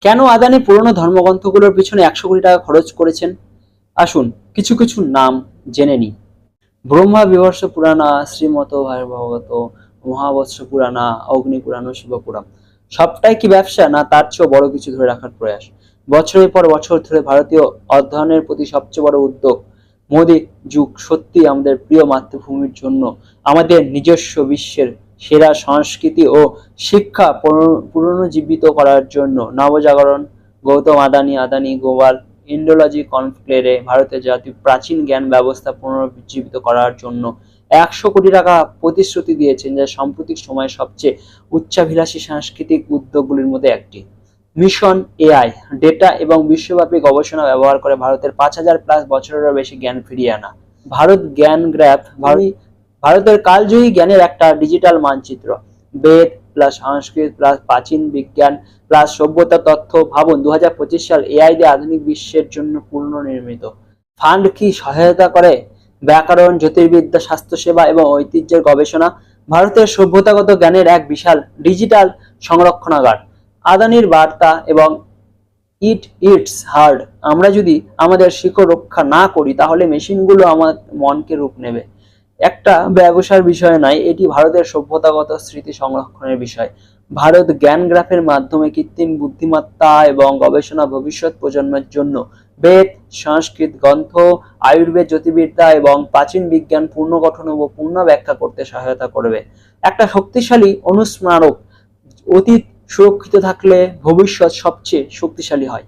কেন আদানি পুরনো ধর্মগ্রন্থগুলোর পিছনে 100 কোটি টাকা খরচ করেছেন? আসুন কিছু কিছু নাম জেনে নিই। ব্রহ্মা বিবর্ষ পুরাণা, শ্রীমত ভাগবত, মহাবৎস পুরাণা, অগ্নি পুরাণ, শিবপুরাণ। সবটাই কি ব্যবসা, না তার চেয়েও বড় কিছু ধরে রাখার প্রয়াস? বছরের পর বছর ধরে ভারতীয় অধ্যয়নের প্রতি সবচেয়ে বড় উদ্যোগ মোদী যুগ সত্যি আমাদের প্রিয় মাতৃভূমির জন্য, আমাদের নিজস্ব বিশ্বের সেরা সংস্কৃতি ও শিক্ষা পুনরুজ্জীবিত করার জন্য। নবজাগরণ, গৌতম আদানি, আদানি গ্লোবাল ইন্ডোলজি কনক্লেভে ভারতের জাতীয় প্রাচীন জ্ঞান ব্যবস্থা পুনরুজ্জীবিত করার জন্য 100 কোটি টাকা প্রতিশ্রুতি দিয়েছেন, যা সাম্প্রতিক সময়ে সবচেয়ে উচ্চাভিলাষী সাংস্কৃতিক উদ্যোগগুলির মধ্যে একটি। মিশন এআই, ডেটা এবং বিশ্বব্যাপী গবেষণা ব্যবহার করে ভারতের 5000+ বছরেরও বেশি জ্ঞান ফিরিয়ে আনা। ভারত জ্ঞান গ্রাফ, ভারতের কালজয়ী জ্ঞানের একটা ডিজিটাল মানচিত্র। বেদ প্লাস সংস্কৃত প্লাস প্রাচীন বিজ্ঞান প্লাস সভ্যতা তথ্য। ভাবুন 2025 সাল এআই দিয়ে আধুনিক বিশ্বের জন্য পুনর্নির্মিত। ফান্ড কি সহায়তা করে? ব্যাকরণ, জ্যোতির্বিদ্যা, স্বাস্থ্যসেবা এবং ঐতিহ্যের গবেষণা। ভারতের সভ্যতাগত জ্ঞানের এক বিশাল ডিজিটাল সংরক্ষণাগার। আদানির বার্তা এবং ইট ইটস হার্ড, আমরা যদি আমাদের শিকড় রক্ষা না করি তাহলে মেশিনগুলো আমার মনকে রূপ নেবে। একটা ব্যবসার বিষয় নয়, এটি ভারতের সভ্যতাগত স্মৃতি সংরক্ষণের বিষয়। ভারত জ্ঞান গ্রাফের মাধ্যমে কৃত্রিম বুদ্ধিমত্তা এবং গবেষণা ভবিষ্যৎ প্রজন্মের জন্য বেদ, সংস্কৃত গ্রন্থ, আয়ুর্বেদ, জ্যোতির্বিদ্যা এবং প্রাচীন বিজ্ঞান পুনর্গঠন ও পুনঃ ব্যাখ্যা করতে সহায়তা করবে। একটা শক্তিশালী অনুস্মারক। অতীত সুরক্ষিত থাকলে ভবিষ্যৎ সবচেয়ে শক্তিশালী হয়।